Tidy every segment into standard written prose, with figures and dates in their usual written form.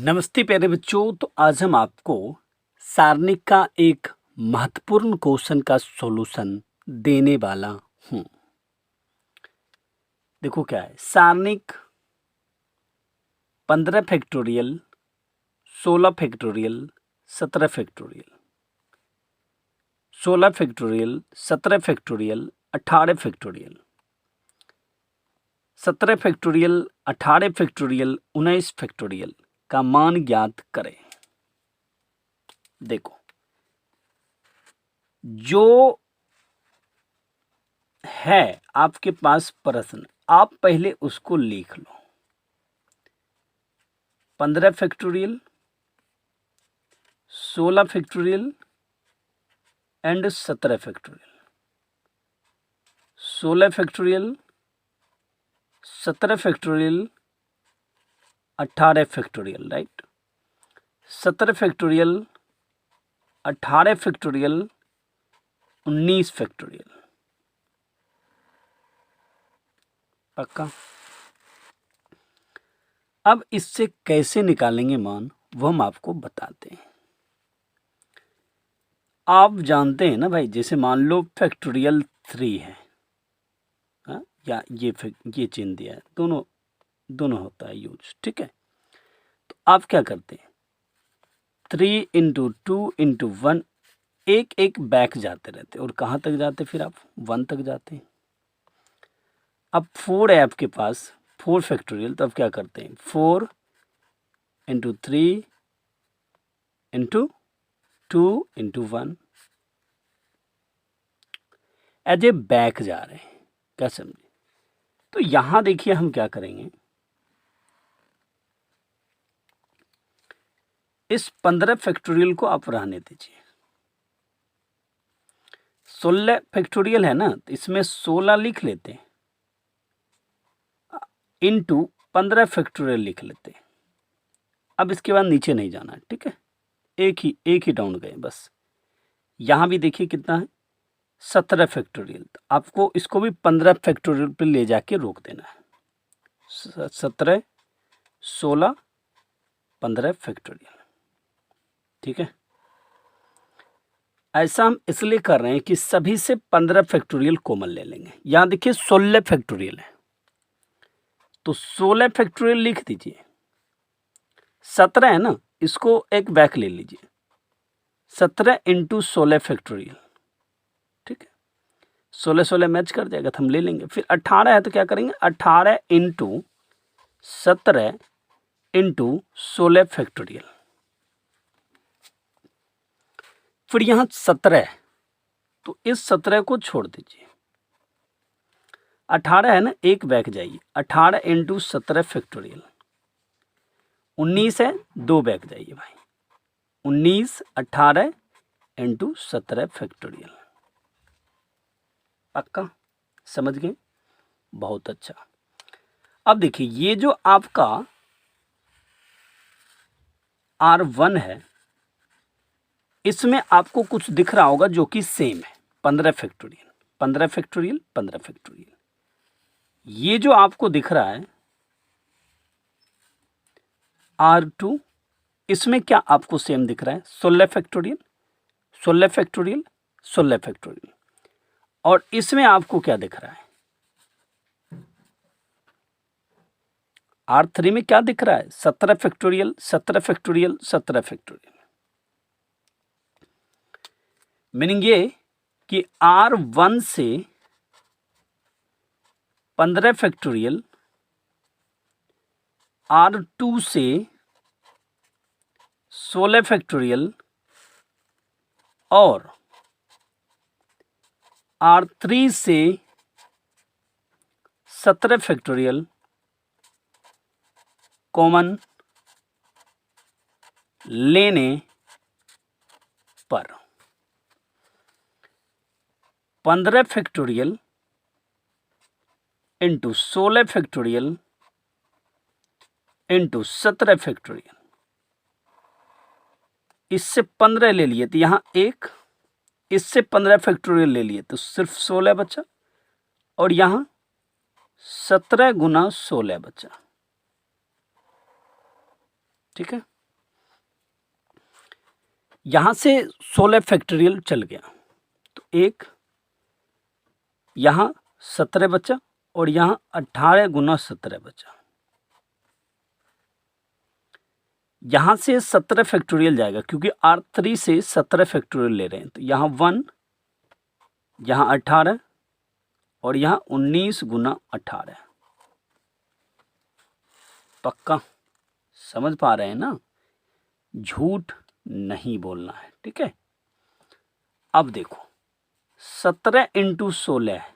नमस्ते प्यारे बच्चों। तो आज हम आपको सारणी का एक महत्वपूर्ण क्वेश्चन का सॉल्यूशन देने वाला हूँ। देखो क्या है, सारणिक 15 factorial, 16 factorial, 17 factorial, 16 factorial, 17 factorial, 18 factorial, 17 factorial, 18 factorial, 19 factorial का मान ज्ञात करें। देखो, जो है आपके पास प्रश्न, आप पहले उसको लिख लो। 15 factorial, 16 factorial and 17 factorial, 16 factorial, 17 factorial, 18 factorial, right. 17 factorial, 18 factorial, 19 factorial. पक्का? अब इससे कैसे निकालेंगे मान, वो हम आपको बताते हैं। आप जानते हैं ना भाई, जैसे मान लो फैक्टोरियल 3 है, हाँ, या ये चिन्ह दिया है, दोनों होता है यूज, ठीक है। तो आप क्या करते हैं, 3 इंटू 2 इंटू 1, एक एक बैक जाते रहते, और कहाँ तक जाते, फिर आप 1 तक जाते हैं। अब 4 है आपके पास, 4 फैक्टोरियल, तो अब क्या करते हैं, 4 into 3 into 2 into 1, as a back जा रहे हैं। क्या समझे? तो यहां देखिए हम क्या करेंगे, इस 15 फैक्टोरियल को आप रहने दीजिए। 16 फैक्टोरियल है ना, तो इसमें 16 लिख लेते हैं, इंटू 15 फैक्टोरियल लिख लेते हैं। अब इसके बाद नीचे नहीं जाना है, ठीक है, एक ही डाउन गए बस। यहां भी देखिए कितना है, 17 फैक्टोरियल। आपको इसको भी 15 फैक्टोरियल पे ले जाके रोक देना है। 17, 16, 15 फैक्टोरियल, ठीक है। ऐसा हम इसलिए कर रहे हैं कि सभी से 15 फैक्टोरियल कॉमन ले लेंगे। यहां देखिए 16 फैक्टोरियल है, तो 16 फैक्टोरियल लिख दीजिए। 17 है ना, इसको एक बैक ले लीजिए, 17 इंटू 16 फैक्टोरियल, ठीक है। 16 16 मैच कर जाएगा तो हम ले लेंगे। फिर 18 है तो क्या करेंगे, 18 इंटू 17 इंटू 16 फैक्टोरियल। फिर यहां 17 है, तो इस 17 को छोड़ दीजिए। 18 है ना, एक बैक जाइए, 18 इंटू 17 फैक्टोरियल। 19 है, 2 बैक जाइए भाई, 19 18 इंटू 17 फैक्टोरियल। पक्का? समझ गए? बहुत अच्छा। अब देखिए, ये जो आपका R1 है, इसमें आपको कुछ दिख रहा होगा जो कि सेम है, 15 फैक्टोरियल, 15 फैक्टोरियल, 15 फैक्टोरियल। ये जो आपको दिख रहा है R2, इसमें क्या आपको सेम दिख रहा है, 16 फैक्टोरियल, 16 फैक्टोरियल, 16 फैक्टोरियल। और इसमें आपको क्या दिख रहा है, R3 में क्या दिख रहा है, 17 फैक्टोरियल, 17 फैक्टोरियल, 17 फैक्टोरियल। मीनिंग ये कि R1 से 15 फैक्टोरियल, R2 से 16 फैक्टोरियल और R3 से 17 फैक्टोरियल कॉमन लेने पर 15 factorial into 16 factorial into 17 factorial, इससे 15 ले लिए तो यहाँ एक, इससे 15 फैक्टोरियल ले लिए तो सिर्फ 16 बचा, और यहाँ 17 गुना 16 बचा, ठीक है। यहाँ से 16 फैक्टोरियल चल गया तो एक यहाँ 17 बचा और यहाँ 18 गुना 17 बचा। यहाँ से 17 फैक्टोरियल जाएगा क्योंकि R3 से 17 फैक्टोरियल ले रहे हैं तो यहाँ 1, यहाँ 18 और यहाँ 19 गुना 18। पक्का समझ पा रहे हैं ना? झूठ नहीं बोलना है, ठीक है। अब देखो 17 इंटू 16 है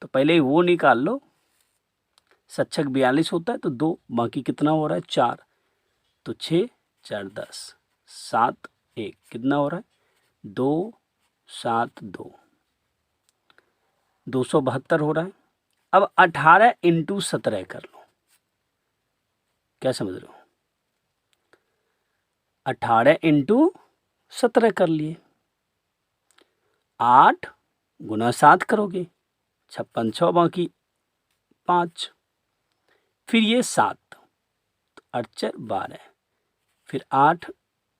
तो पहले वो निकाल लो, 7 42 होता है तो 2, बाकी कितना हो रहा है 4, तो 6 4 10, 7 1 कितना हो रहा है 2 7 2, 272 हो रहा है। अब 18 इंटू 17 कर लो, क्या समझ रहे हो? 18 इंटू 17 कर लिए, 8 गुना 7 करोगे 56 6 बाकी 5, फिर ये 7 तो 8 4 12, फिर 8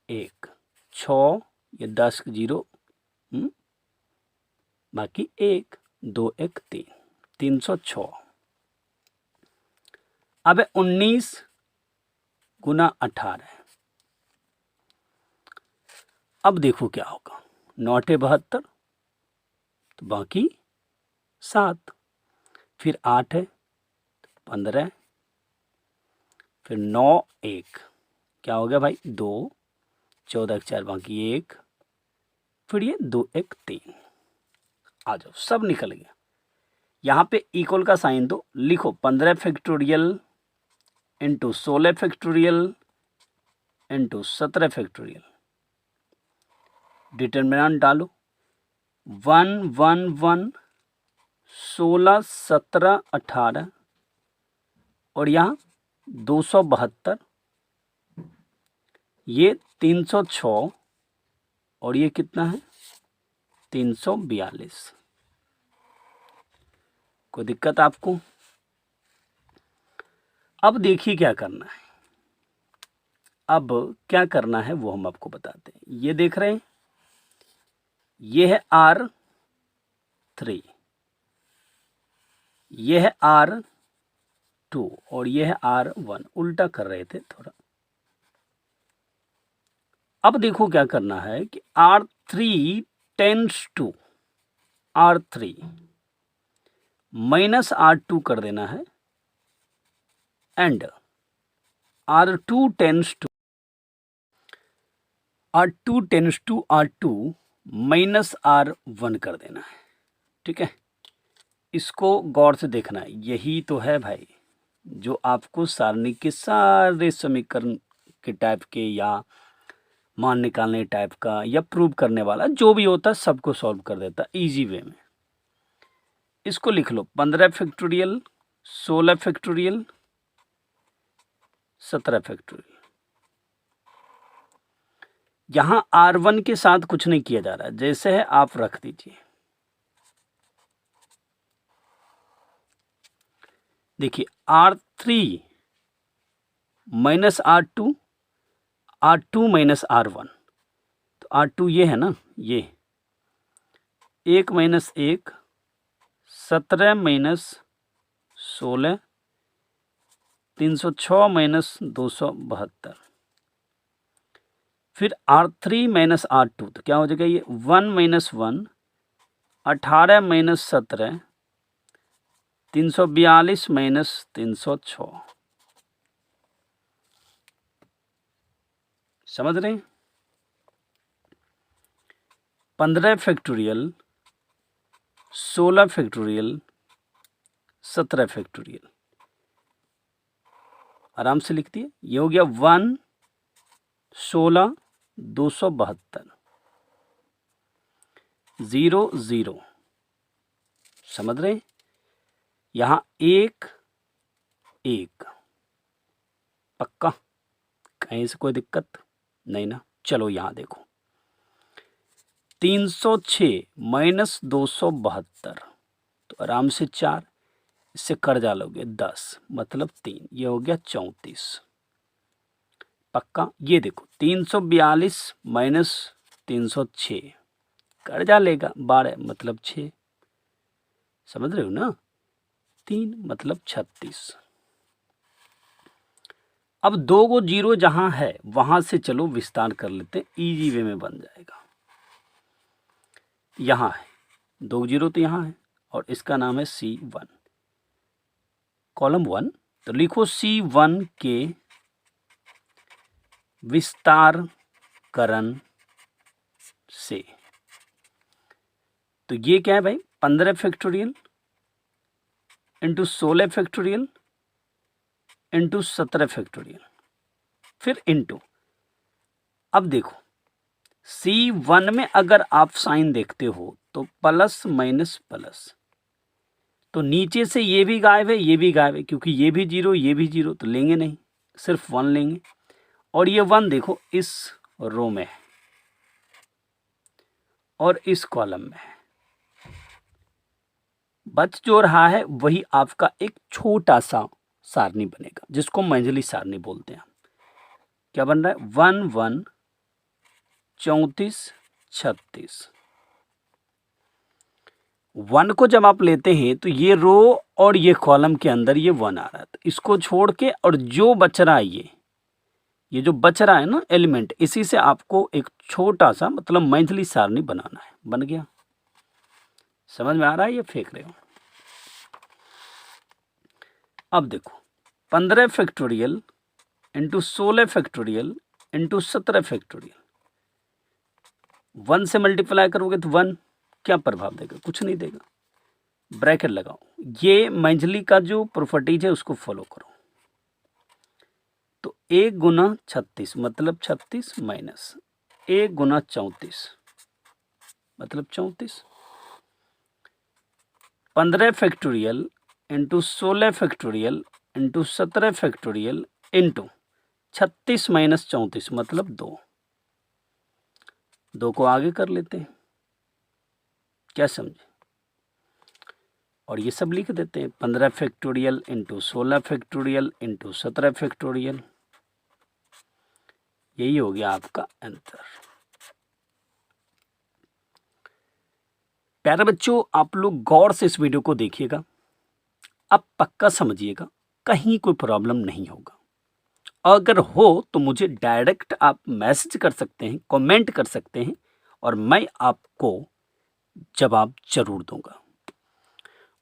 1 6, ये 10 0 बाकी 1 2 1 3, 306। अब 19 गुना 18, अब देखो क्या होगा, 9 72 तो बाकी 7, फिर 8 है 15, फिर 9 1 क्या हो गया भाई 2, 14 4 बाकी 1, फिर ये 2 1 3। आ जाओ, सब निकल गया। यहाँ पे इक्वल का साइन दो, लिखो 15 factorial into 16 factorial into 17 factorial, determinant डालो 1 1 1 16 17 18 और यहाँ 272, ये 306 और ये कितना है 342। कोई दिक्कत आपको? अब देखिए क्या करना है, अब क्या करना है वो हम आपको बताते हैं। ये देख रहे हैं, ये है R3, ये है R2 और ये है R1। उल्टा कर रहे थे थोड़ा। अब देखो क्या करना है कि R3 tends to R3 minus R2 कर देना है and R2 tends to R2 minus R1 कर देना है, ठीक है। इसको गौर से देखना है, यही तो है भाई जो आपको सारणी के सारे समीकरण के टाइप के या मान निकालने टाइप का या प्रूव करने वाला जो भी होता है सबको सॉल्व कर देता है इजी वे में। इसको लिख लो 15 फैक्टोरियल 16 फैक्टोरियल 17 फैक्टोरियल। यहाँ R1 के साथ कुछ नहीं किया जा रहा है, जैसे है आप रख दीजिए। देखिए R3 minus R2, R2 minus R1, तो R2 ये है ना, ये 1 माइनस 1 17 माइनस 16 306 माइनस 272, फिर R3 माइनस R2 तो क्या हो जाएगा ये 1 माइनस 1 18 माइनस 17 342 माइनस 306। समझ रहे हैं? 15 फैक्टोरियल 16 फैक्टोरियल 17 फैक्टोरियल आराम से लिख दिए। ये हो गया 1 16 272 0 0। समझ रहे? यहाँ 1 1 पक्का, कहीं से कोई दिक्कत नहीं ना। चलो यहाँ देखो 306 माइनस 272 तो आराम से 4, इससे कर डालोगे 10 मतलब 3, ये हो गया 34 पक्का। ये देखो 342 माइनस 306 कर जा लेगा, 12 मतलब 6, समझ रहे हो ना, 3 मतलब 36। अब 2 को 0 जहां है वहां से चलो विस्तार कर लेते हैं, इजी वे में बन जाएगा। यहां है 2 0 तो यहां है और इसका नाम है C1 कॉलम 1, तो लिखो C1 के विस्तारकरण से। तो ये क्या है भाई, 15 factorial into 16 factorial into 17 factorial, फिर इंटू। अब देखो C1 में अगर आप साइन देखते हो तो प्लस माइनस प्लस, तो नीचे से ये भी गायब है, ये भी गायब है, क्योंकि ये भी 0 ये भी 0, तो लेंगे नहीं, सिर्फ 1 लेंगे। और ये 1 देखो इस रो में है और इस कॉलम में है। बच जो रहा है वही आपका एक छोटा सा सारणी बनेगा, जिसको मंझली सारणी बोलते हैं। क्या बन रहा है, 1 1 34 36। 1 को जब आप लेते हैं तो ये रो और ये कॉलम के अंदर ये 1 आ रहा है, तो इसको छोड़ के और जो बच रहा है ये जो बच रहा है ना एलिमेंट, इसी से आपको एक छोटा सा मतलब मंझली सारणी बनाना है। बन गया, समझ में आ रहा है, ये फेंक रहे हो। अब देखो 15 factorial into 16 factorial into 17 factorial, 1 से मल्टीप्लाई करोगे तो 1 क्या प्रभाव देगा, कुछ नहीं देगा। ब्रैकेट लगाओ, ये मंझली का जो प्रॉपर्टीज है उसको फॉलो करो। तो 1 गुना 36 मतलब 36 माइनस 1 गुना 34 मतलब 34। 15 factorial into 16 factorial into 17 factorial into 36 minus 34 मतलब 2। 2 को आगे कर लेते हैं, क्या समझे, और ये सब लिख देते हैं। 15 factorial into 16 factorial into 17 factorial, यही हो गया आपका आंसर। प्यारे बच्चों, आप लोग गौर से इस वीडियो को देखिएगा, अब पक्का समझिएगा, कहीं कोई प्रॉब्लम नहीं होगा। अगर हो तो मुझे डायरेक्ट आप मैसेज कर सकते हैं, कमेंट कर सकते हैं, और मैं आपको जवाब जरूर दूंगा।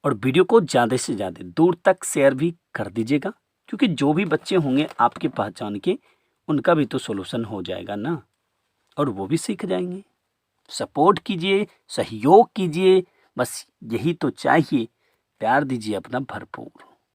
और वीडियो को ज़्यादा से ज़्यादा दूर तक शेयर भी कर दीजिएगा, क्योंकि जो भी बच्चे होंगे आपके पहचान के, उनका भी तो सॉल्यूशन हो जाएगा ना, और वो भी सीख जाएंगे। सपोर्ट कीजिए, सहयोग कीजिए, बस यही तो चाहिए। प्यार दीजिए अपना भरपूर।